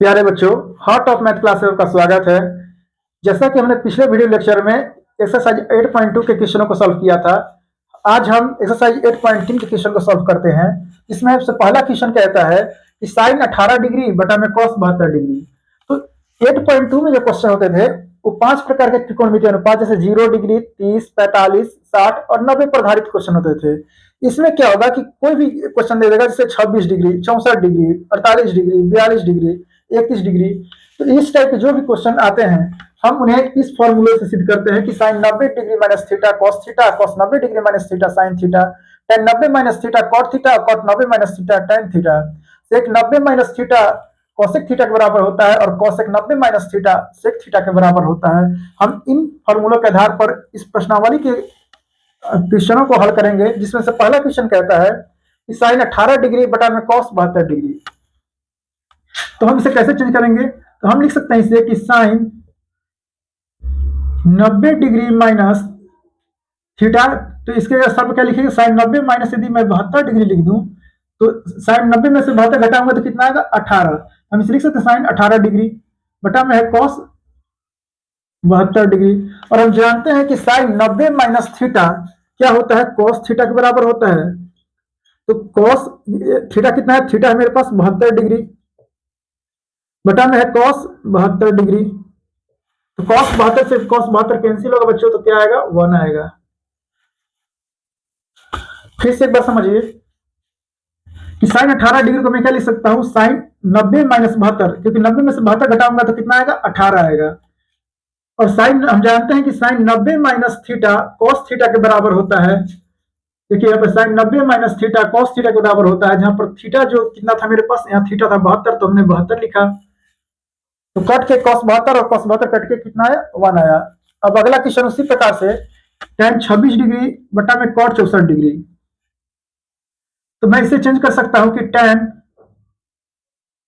प्यारे बच्चों, heart of math class में आपका स्वागत है। जैसा कि हमने पिछले वीडियो लेक्चर में एक्सरसाइज 8.2 के क्वेश्चनों को सॉल्व किया था, आज हम एक्सरसाइज 8.3 के क्वेश्चन को सॉल्व करते हैं। इसमें सबसे पहला क्वेश्चन कहता है कि साइन 18 डिग्री बटा में कॉस 72 डिग्री। तो 8.2 में जो क्वेश्चन होते थे वो 5 प्रकार के त्रिकोणमितीय अनुपात जैसे 0 डिग्री, 30, 45, 60 और 90 पर आधारित क्वेश्चन होते थे। इसमें क्या होगा कि कोई भी क्वेश्चन दे देगा जैसे 26 degree, 64 degree, 48 degree, 42 degree, 31 degree. तो इस टाइप के जो भी क्वेश्चन आते हैं हम उन्हें इस फॉर्मूले से सिद्ध करते हैं कि sine 90 degree minus theta cos 90 degree minus theta sine theta, tan 90 minus theta cot 90 minus theta tan theta, sec 90 minus theta cosec theta के बराबर होता है और cosec 90 minus theta sec theta के बराबर होता है। हम इन फॉर्मूलों के आधार पर इस प्रश्नावली के क्वेश्चनों को हल करेंगे, जिसमें से पहला क्वेश्चन कहता है कि साइन 18 डिग्री बटा में कॉस 72 डिग्री। तो हम इसे कैसे चेंज करेंगे? तो हम लिख सकते हैं इसे कि साइन 90 डिग्री माइनस थीटा, तो इसके स्थान पर क्या लिखेंगे? साइन 90 माइनस, यदि मैं 72 डिग्री लिख दूं तो साइन 90 में से 72 घटाऊंगा तो कितना आएगा? 18। हम इसे लिख सकते हैं साइन 18 डिग्री बटा में है कॉस 72 डिग्री। और हम जानते हैं कि साइन 90 माइनस थीटा क्या होता है? कॉस थीटा के बराबर होता है। तो कॉस थीटा कितना है? थीटा है मेरे पास 72 डिग्री बटा में है कॉस 72 डिग्री। तो कॉस 72 से कॉस 72 कैंसिल होगा बच्चों, तो क्या आएगा? 1 आएगा। फिर से एक बार समझिए कि साइन 18 डिग्री को मैं क्या लिख सकता हूं? साइन 90 माइनस 72, क्योंकि 90 में से 72 घटाऊंगा तो कितना आएगा? 18 आएगा। और साइन हम जानते हैं कि sine 90 minus theta cos theta के बराबर होता है। देखिए यहाँ पर sine 90 minus theta cos theta के बराबर होता है, जहां पर थीटा जो कितना था मेरे पास? यहाँ थीटा था 72, तो हमने 72 लिखा। तो कट के cos 72 और cos 72 कट के कितना आया? 1 आया। अब अगला क्वेश्चन उसी प्रकार से tan 26 डिग्री बटा में cot 64 डिग्री। तो मैं इसे चेंज कर सकता हूं कि tan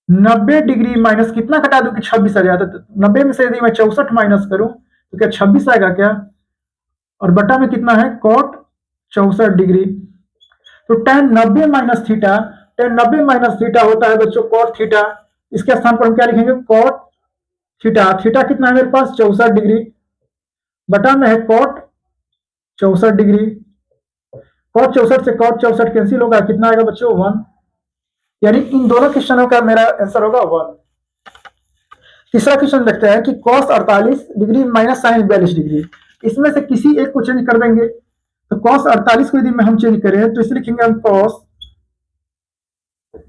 90 डिग्री माइनस कितना घटा दूं कि 26 आ जाता? तो 90 में से यदि मैं 64 माइनस करूं तो क्या 26 आएगा क्या? और बटा में कितना है? cot 64 degree. तो tan 90 minus theta, tan 90 minus theta होता है बच्चों cot थीटा। इसके स्थान पर हम क्या लिखेंगे? cot theta. थीटा कितना है मेरे पास? 64 डिग्री बटा में है कॉट 64 डिग्री। कॉट 64 से कॉट 64 कैंसिल होगा, कितना आएगा बच्चों? 1। यानी इन दोनों क्वेश्चनों का मेरा आंसर होगा 1। तीसरा क्वेश्चन देखते हैं कि cos 48 degree minus sine 42 degree. इसमें से किसी एक को चेंज कर देंगे। तो कॉस 48 को यदि हम चेंज करें तो इसे लिखेंगे हम कॉस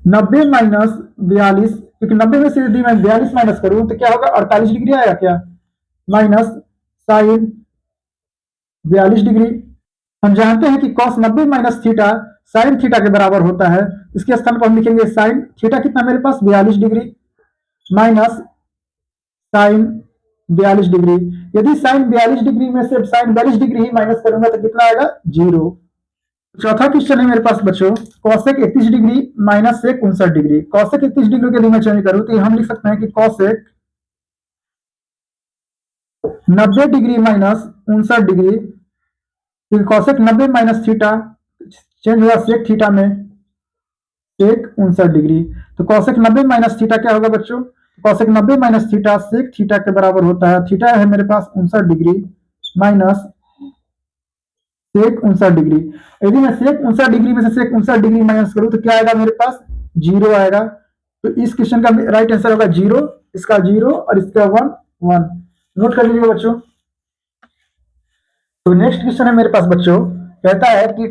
90 माइनस 42, क्योंकि 90 में से यदि मैं 42 माइनस करूं तो क्या होगा? 48 डिग्री आएगा क्या? Minus sine 42 degree. हम जानते हैं कि cos 90 minus theta sine theta के बराबर होता है। इसके स्थान पर हम लिखेंगे साइन थीटा कितना मेरे पास? 42 डिग्री माइनस साइन 42 डिग्री। यदि साइन 42 डिग्री में से साइन 42 डिग्री ही माइनस करूंगा तो कितना आएगा? 0। चौथा क्वेश्चन है मेरे पास बच्चों cosec 31 degree minus sec 59 degree. Cosec 31 degree के लिए मैं चेंज करूं तो हम लिख सकते हैं कि कॉसेक 90 डिग्री माइनस 59 डिग्री, क्योंकि कॉसेक 90 माइनस थीटा चेंज हुआ सेक थीटा में सेक 59 डिग्री। तो कॉसेक 90 माइनस थीटा क्या होगा बच्चों? Cosec 90 minus theta sec theta के बराबर होता है। थीटा है मेरे पास 59 डिग्री माइनस सेक 59 डिग्री। यदि मैं सेक 59 डिग्री में से सेक 59 डिग्री माइनस करूं तो क्या आएगा मेरे पास? 0 आएगा। तो इस क्वेश्चन का राइट आंसर होगा 0, इसका 0 और इसका 1 1। नोट कर लीजिए बच्चों। तो नेक्स्ट क्वेश्चन है मेरे पास बच्चों, कहता है कि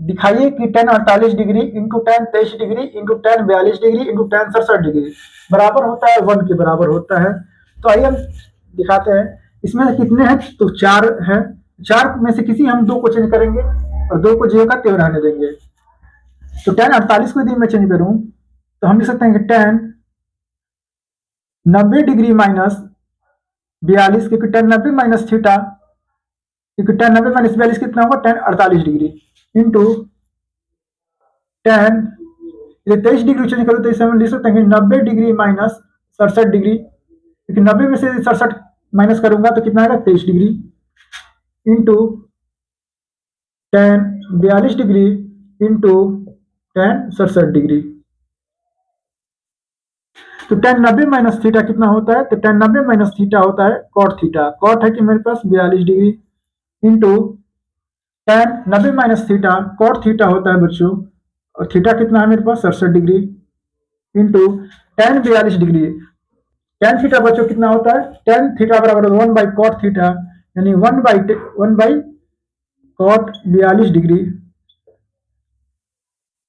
दिखाइए कि tan 48 degree into tan 23 degree into tan 42 degree into tan 67 degree बराबर होता है 1 के बराबर होता है। तो आइए हम दिखाते हैं। इसमें कितने हैं? तो 4 हैं। 4 में से किसी हम 2 को चेंज करेंगे और 2 को जो का त्यों रहने देंगे। तो tan 48 को यदि मैं चेंज करूं तो हम लिख सकते हैं कि tan 90 डिग्री माइनस 42, क्योंकि tan 90 माइनस थीटा, क्योंकि tan 90 माइनस 42 कितना होगा? tan 48 degree into tan 23 degree change करो तो इसे हम लिख सकते हैं कि 90 डिग्री माइनस 67 डिग्री, क्योंकि 90 में से 67 माइनस करूंगा तो कितना आएगा? 23 degree into tan 42 degree into tan 67 degree. तो tan 90 माइनस थीटा कितना होता है? तो tan 90 माइनस थीटा होता है cot थीटा। cot है कि मेरे पास 42 degree into tan 90 minus theta cot theta होता है बच्चों, और थीटा कितना है मेरे पास 67 degree into tan 42 degree. tan theta बच्चों कितना होता है? tan थीटा बराबर 1 बाई cot थीटा, यानी 1 बाई cot 42 डिग्री,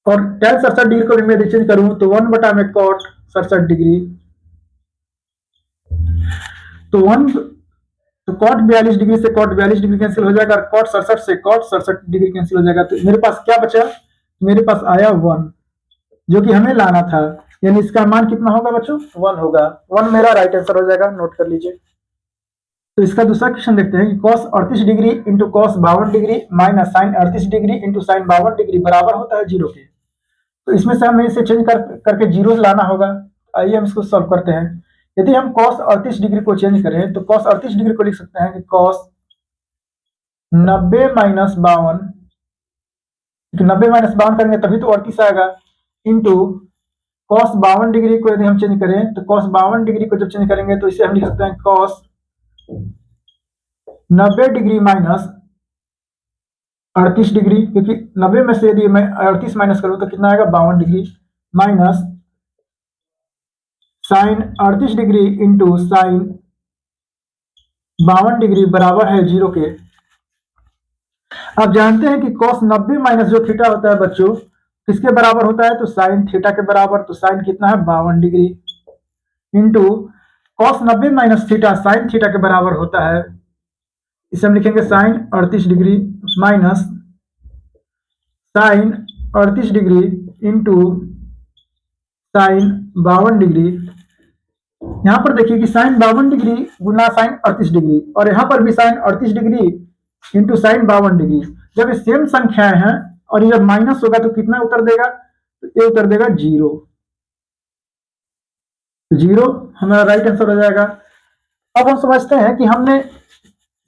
और tan 67 डिग्री को मैं चेंज करूं तो 1 बटा में cot 67 डिग्री, तो cot 42 डिग्री से cot 42 डिग्री कैंसिल हो जाएगा, और cot 67 से cot 67 डिग्री कैंसिल हो जाएगा। तो मेरे पास क्या बचा? मेरे पास आया 1, जो कि हमें लाना था, यानी इसका मान कितना होगा बच्चों? 1 होगा। 1 मेरा राइट आंसर हो जाएगा, नोट कर लीजिए। तो इसका दूसरा क्वेश्चन देखते हैं कि cos 38 degree into cos 52 degree minus sin 38 degree into sin 52 degree बराबर होता है 0 के। तो इसमें से हमें इसे चेंज करके जीरो लाना होगा। आइए हम इसको सॉल्व करते हैं। यदि हम cos 38 डिग्री को चेंज करें तो cos 38 डिग्री को लिख सकते हैं कि cos 90 माइनस 52, 90 माइनस 52 करेंगे तभी तो 38 आएगा, इंटू cos 52 डिग्री को यदि हम चेंज करें तो cos 52 डिग्री को जब चेंज करेंगे तो इसे हम लिख सकते हैं cos 90 डिग्री माइनस 38 डिग्री, क्योंकि 90 में से यदि मैं 38 माइनस करूं तो कितना आएगा? 52 degree, minus sine 38 degree into sine 52 degree बराबर है 0 के। आप जानते हैं कि cos 90 माइनस जो थीटा होता है बच्चों किसके बराबर होता है? तो साइन थीटा के बराबर। तो साइन कितना है? 52 degree, into cos 90 minus theta sine theta के बराबर होता है, इसे हम लिखेंगे sine 38 degree minus sine 38 degree into sine 52 degree. यहां पर देखिए कि साइन 52 डिग्री गुना साइन 38 डिग्री, और यहां पर भी sine 38 degree into sine 52 degree. जब ये सेम संख्याएं हैं और ये जब माइनस होगा तो कितना उत्तर देगा? तो ये उत्तर देगा 0। 0 हमारा राइट आंसर हो जाएगा। अब हम समझते हैं कि हमने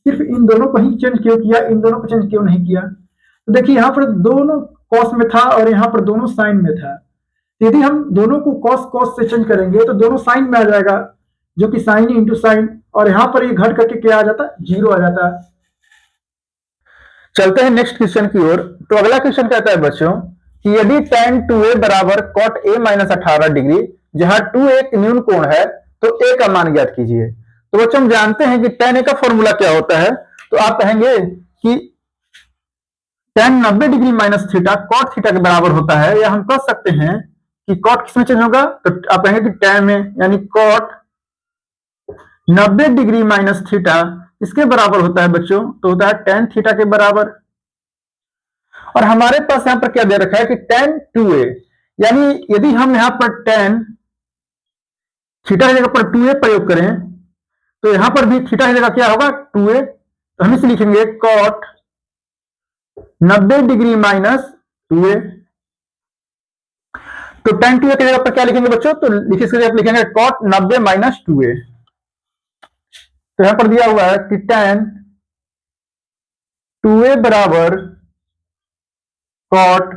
सिर्फ इन दोनों को ही चेंज क्यों किया, इन दोनों को चेंज क्यों नहीं किया। तो देखिए यहाँ पर दोनों कॉस में था और यहाँ पर दोनों साइन में था। यदि हम दोनों को कॉस से चेंज करेंगे तो दोनों साइन में आ जाएगा, जो कि साइन इंटू साइन, और यहाँ पर ये घट करके क्या आ जाता? 0 आ जाता। चलते हैं नेक्स्ट क्वेश्चन की ओर। तो अगला क्वेश्चन कहता है बच्चों कि यदि tan 2a बराबर cot a माइनस 18 डिग्री, जहां 2 एक न्यून कोण है, तो a का मान ज्ञात कीजिए। तो बच्चों हम जानते हैं कि tan a का फॉर्मूला क्या होता है। तो आप कहेंगे कि tan 90 degree minus theta cot theta के बराबर होता है, या हम कह सकते हैं कि cot किसमें चेंज होगा? तो आप कहेंगे कि tan में, यानी cot 90 डिग्री माइनस थीटा इसके बराबर होता है बच्चों, तो होता है tan थीटा के बराबर। और हमारे पास यहां पर क्या दे रखा है कि tan 2a, यानी यदि हम यहां पर tan थीटा की जगह पर 2a प्रयोग करें तो यहां पर भी थीटा की जगह क्या होगा? 2a। तो हम इसे लिखेंगे cot 90 डिग्री माइनस 2a। तो tan 2a की जगह पर क्या लिखेंगे बच्चों? तो इसकी जगह लिखेंगे cot 90 माइनस 2a। तो यहां पर दिया हुआ है कि tan 2a बराबर cot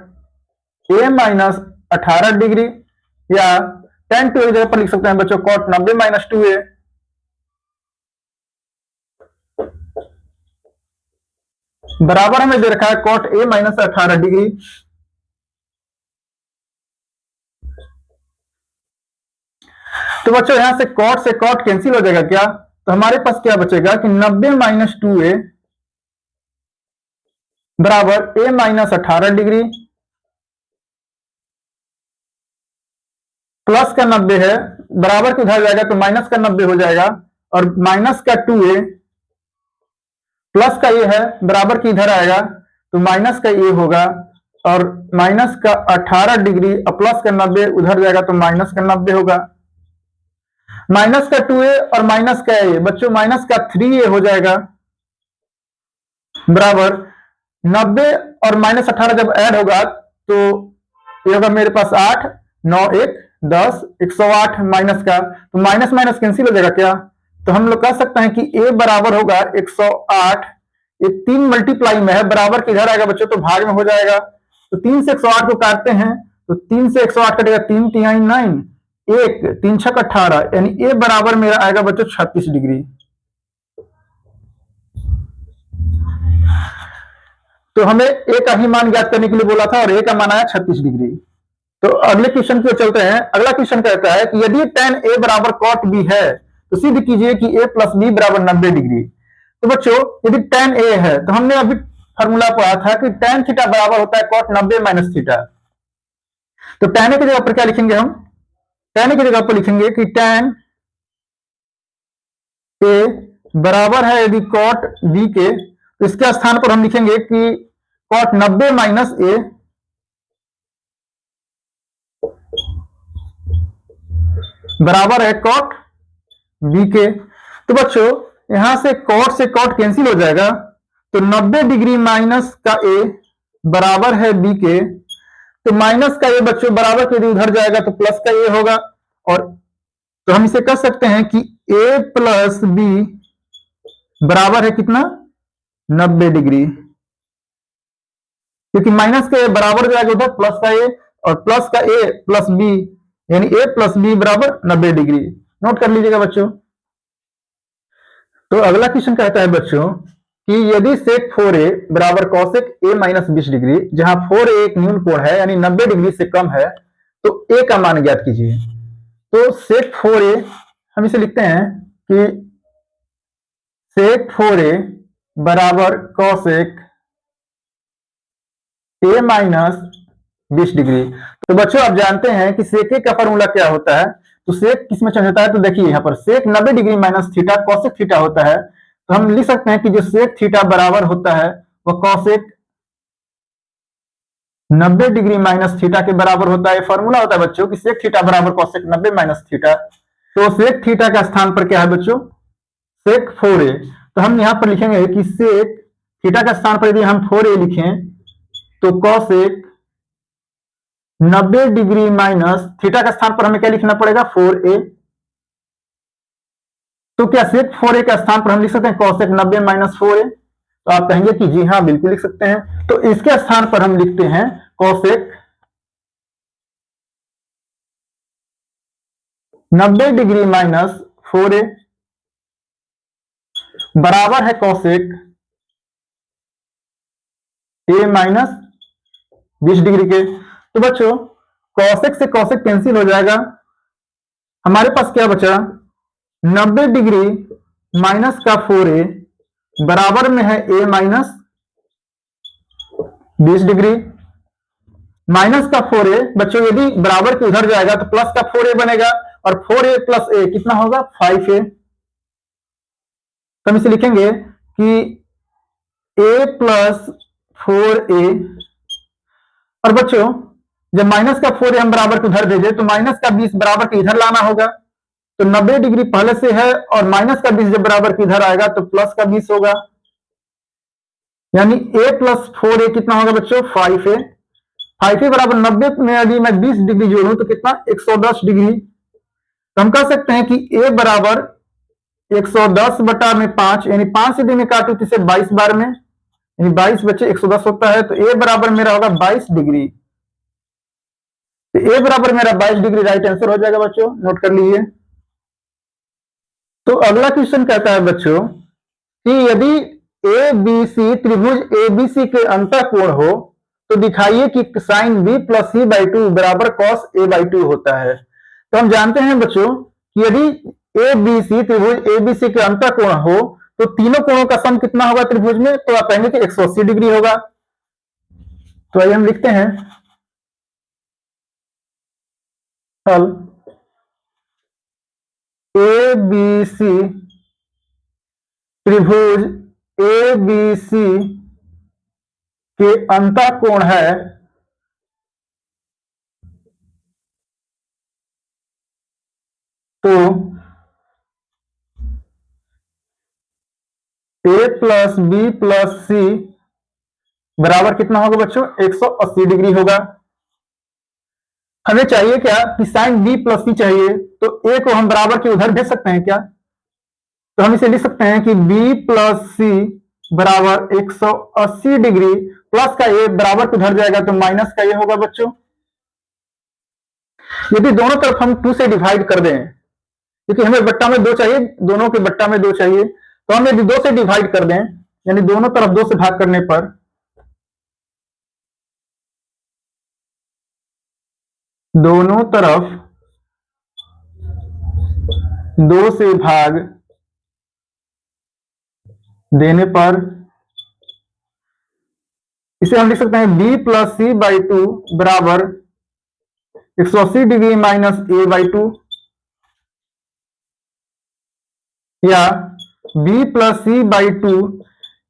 a माइनस 18 डिग्री, या tan 2a की जगह पर लिख सकते हैं बच्चों cot 90 माइनस 2a। बराबर हमें दे रखा है cot a माइनस 18 डिग्री। तो बच्चों यहां से cot कैंसिल हो जाएगा क्या? तो हमारे पास क्या बचेगा कि 90 माइनस 2a बराबर a माइनस 18 डिग्री, प्लस का 90 है, बराबर के उधर जाएगा तो माइनस का 90 हो जाएगा, और माइनस का 2a प्लस का ये है, बराबर की इधर आएगा तो माइनस का ये होगा, और माइनस का 18 डिग्री और प्लस का 90 उधर जाएगा तो माइनस का 90 होगा। माइनस का 2a और माइनस का a, बच्चों माइनस का 3a हो जाएगा, बराबर 90 और माइनस 18 जब ऐड होगा तो ये होगा मेरे पास 8, 9, 1, 10, 108 माइनस का, तो माइनस माइनस कैंसिल हो जाएगा क्या? तो हम लोग कह सकते हैं कि a बराबर होगा 108। ये 3 मल्टीप्लाई में है, बराबर के इधर आएगा बच्चों तो भाग में हो जाएगा। तो 3 से 108 को काटते हैं तो 3 से 108 कटेगा 3 तिहाई 9, एक 3 छक 18, यानी ए बराबर मेरा आएगा बच्चों 36 डिग्री। तो हमें ए का ही मान ज्ञात करने के लिए बोला था और ए का मान आया 36 डिग्री। तो अगले क्वेश्चन की ओर चलते हैं। अगला क्वेश्चन कहता है कि यदि tan a बराबर cot b है तो सिद्ध कीजिए कि a प्लस बी बराबर 90 डिग्री। तो बच्चों यदि tan a है तो हमने अभी फॉर्मूला पढ़ा था कि tan थीटा बराबर होता है cot 90 माइनस थीटा। तो tan a की जगह पर क्या लिखेंगे हम? tan a की जगह पर लिखेंगे कि tan a बराबर है यदि cot b के, तो इसके स्थान पर हम लिखेंगे कि cot 90 माइनस a बराबर है cot b के। तो बच्चों यहां से cot कैंसिल हो जाएगा, तो 90 डिग्री माइनस का a बराबर है b के। तो माइनस का a बच्चों बराबर के यदि उधर जाएगा तो प्लस का a होगा, और तो हम इसे कह सकते हैं कि a प्लस b बराबर है कितना? 90 डिग्री, क्योंकि माइनस का a बराबर जाएगा उधर प्लस का a, और प्लस का a प्लस b यानी a प्लस बी बराबर 90 डिग्री। नोट कर लीजिएगा बच्चों। तो अगला क्वेश्चन कहता है बच्चों कि यदि sec 4a बराबर cosec a माइनस 20 डिग्री, जहां 4a एक न्यून कोण है यानी 90 डिग्री से कम है, तो a का मान ज्ञात कीजिए। तो sec 4a हम इसे लिखते हैं कि sec 4a बराबर cosec a माइनस 20 डिग्री। तो बच्चों आप जानते हैं कि सेक का फॉर्मूला क्या होता है। तो सेक किसमें चेंज होता है? तो देखिए यहां पर सेक 90 degree minus theta cosec theta होता है। तो हम लिख सकते हैं कि जो सेक थीटा बराबर होता है वह कॉसेक 90 डिग्री माइनस थीटा के बराबर होता है। फॉर्मूला होता है बच्चों कि सेक थीटा बराबर कॉसेक 90 माइनस थीटा। तो सेक थीटा का स्थान पर क्या है बच्चों? सेक 4a। तो हम यहां पर लिखेंगे कि सेक थीटा का स्थान पर यदि हम 4a लिखें तो कॉसेक 90 डिग्री माइनस थीटा का स्थान पर हमें क्या लिखना पड़ेगा? 4a। तो क्या सेक 4a का स्थान पर हम लिख सकते हैं कॉसेक 90 माइनस 4a? तो आप कहेंगे कि जी हां बिल्कुल लिख सकते हैं। तो इसके स्थान पर हम लिखते हैं कॉसेक 90 डिग्री माइनस 4a बराबर है कॉसेक a माइनस 20 डिग्री के। तो बच्चों कॉसेक से कॉसेक कैंसिल हो जाएगा, हमारे पास क्या बचा? 90 डिग्री माइनस का 4a बराबर में है a माइनस 20 डिग्री। माइनस का 4a बच्चों यदि बराबर के उधर जाएगा तो प्लस का 4a बनेगा, और 4a प्लस a कितना होगा? 5a। तो हम इसे लिखेंगे कि a प्लस 4a, और बच्चों जब माइनस का 4a हम बराबर के उधर भेजे तो माइनस का 20 बराबर के इधर लाना होगा। तो 90 डिग्री पहले से है, और माइनस का 20 जब बराबर के इधर आएगा तो प्लस का 20 होगा, यानी a प्लस 4a कितना होगा बच्चों? 5a। 5a बराबर 90 में यदि मैं 20 डिग्री जोड़ूं तो कितना? 110 डिग्री। तो हम कह सकते हैं कि a बराबर 110 बटा में 5, यानी 5 यदि मैं काटू तो इसे 22 बार में, यानी 22 बच्चे 110 होता है। तो a बराबर मेरा होगा 22 डिग्री। तो a बराबर मेरा 22 डिग्री राइट आंसर हो जाएगा बच्चों। नोट कर लीजिए। तो अगला क्वेश्चन कहता है बच्चों कि यदि ABC त्रिभुज ABC के अंतःकोण हो तो दिखाइए कि sine b plus c by 2 बराबर कॉस a बाई 2 होता है। तो हम जानते हैं बच्चों कि यदि ABC त्रिभुज ABC के अंतःकोण हो तो तीनों कोणों का सम कितना होगा त्रिभुज में? तो आप कहेंगे कि 180 डिग्री होगा। तो आइए हम लिखते हैं हल। ABC त्रिभुज ABC के अंतःकोण है तो a प्लस बी प्लस सी बराबर कितना होगा बच्चों? 180 डिग्री होगा। हमें चाहिए क्या? कि साइन b प्लस सी चाहिए, तो a को हम बराबर के उधर भेज सकते हैं क्या? तो हम इसे लिख सकते हैं कि b प्लस सी बराबर 180 डिग्री, प्लस का a बराबर के उधर जाएगा तो माइनस का a होगा बच्चों। यदि दोनों तरफ हम 2 से डिवाइड कर दें, क्योंकि हमें बट्टा में 2 चाहिए, दोनों के बट्टा में 2 चाहिए, तो हम यदि 2 से डिवाइड कर दें, यानी दोनों तरफ 2 से भाग करने पर दोनों तरफ 2 से भाग देने पर इसे हम लिख सकते हैं b प्लस सी बाई 2 बराबर 180 डिग्री माइनस a बाई 2, या b प्लस सी बाई 2,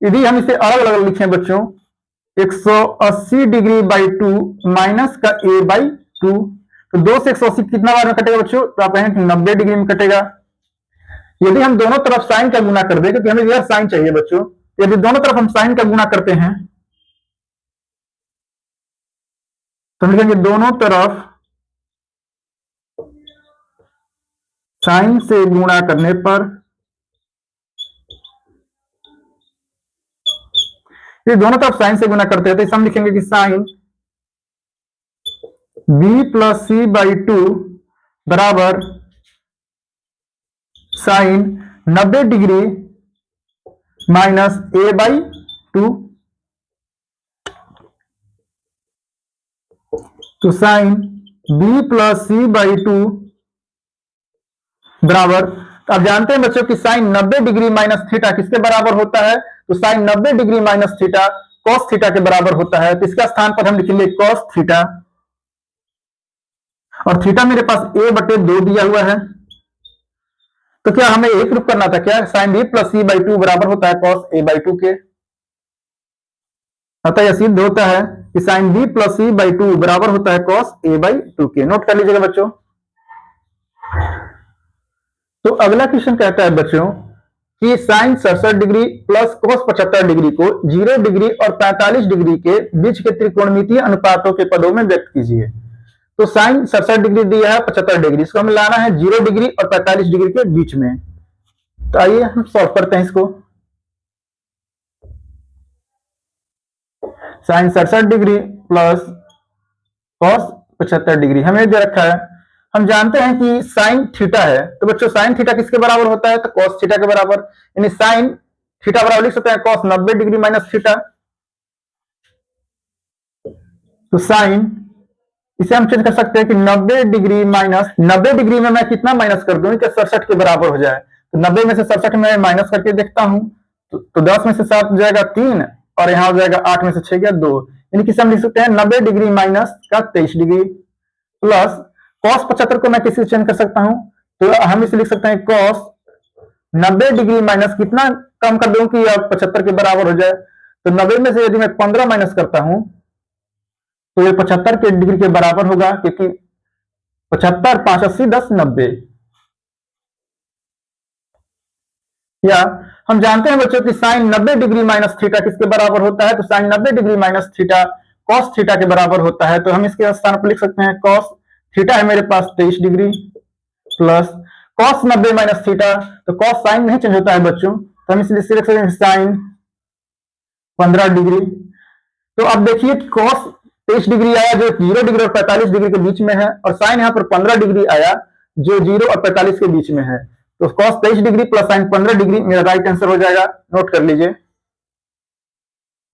यदि हम इसे अलग अलग लिखें बच्चों, 180 डिग्री बाई 2 माइनस का a बाई 2, तो 2 से 180 कितना बार में कटेगा बच्चों? तो आप कहें कि 90 डिग्री में कटेगा। यदि हम दोनों तरफ साइन का गुना कर दें, क्योंकि हमें यह साइन चाहिए बच्चों, यदि दोनों तरफ हम साइन का गुना करते हैं तो हम लिखेंगे दोनों तरफ साइन से गुणा करने पर, ये दोनों तरफ साइन से गुना करते हैं तो इसे हम लिखेंगे कि sine b plus C by 2 बराबर sine 90 degree minus a by 2, तो sine b plus C by 2 बराबर, तो आप जानते हैं बच्चों कि साइन 90 डिग्री माइनस थीटा किसके बराबर होता है? तो sine 90 degree minus theta cos theta के बराबर होता है, तो इसका स्थान पर हम लिखेंगे कॉस थीटा, और थीटा मेरे पास a/2 दिया हुआ है, तो क्या हमें एक रूप करना था क्या? Sine b plus C by 2 बराबर होता है कॉस a बाई 2 के, अतः यह सिद्ध होता है कि sine b plus C by 2 बराबर होता है कॉस a बाई 2 के। नोट कर लीजिएगा बच्चों। तो अगला क्वेश्चन कहता है बच्चों कि sine 67 degree plus cos 75 degree को 0 डिग्री और 45 डिग्री के बीच के त्रिकोणमितीय अनुपातों के पदों में व्यक्त कीजिए। तो साइन 67 डिग्री दिया है, 75 डिग्री, इसको हमें लाना है 0 डिग्री और 45 डिग्री के बीच में। तो आइए हम सॉल्व करते हैं इसको। Sine 67 degree plus cos 75 degree हमें दे रखा है, हम जानते हैं कि साइन थीटा है, तो बच्चों साइन थीटा किसके बराबर होता है? तो कॉस थीटा के बराबर, यानी साइन थीटा बराबर लिख सकते हैं कॉस 90 डिग्री माइनस थीटा। तो साइन इसे हम चेंज कर सकते हैं कि 90 डिग्री माइनस 90 डिग्री में मैं कितना माइनस कर दूं कि 67 के बराबर हो जाए, तो 90 में से 67 में माइनस करके देखता हूं, तो 10 में से 7 जाएगा 3 और यहां हो जाएगा 8 में से 6 गया 2, यानी कि हम लिख सकते हैं 90 डिग्री माइनस का 23 डिग्री प्लस कॉस 75 को मैं किसी से चेंज कर सकता हूं, तो हम इसे लिख सकते हैं कॉस 90 डिग्री माइनस कितना कम कर दूं कि यह 75 के बराबर हो जाए, तो 90 में से यदि मैं 15 माइनस करता हूं तो ये 75 के डिग्री के बराबर होगा, क्योंकि 75 5 80 10 90। या हम जानते हैं बच्चों कि साइन 90 डिग्री माइनस थीटा किसके बराबर होता है? तो sine 90 degree minus theta cos theta के बराबर होता है, तो हम इसके स्थान पर लिख सकते हैं कॉस थीटा है मेरे पास 23 degree plus cos 90 minus theta, तो कॉस साइन नहीं चेंज होता है बच्चों, तो हम इसलिए लिख सकते हैं साइन 15 डिग्री। तो अब देखिए कॉस 23 डिग्री आया जो 0 डिग्री और 45 डिग्री के बीच में है, और साइन यहाँ पर 15 डिग्री आया जो 0 और 45 के बीच में है, तो cos 23 degree plus sign 15 degree मेरा राइट आंसर हो जाएगा। नोट कर लीजिए।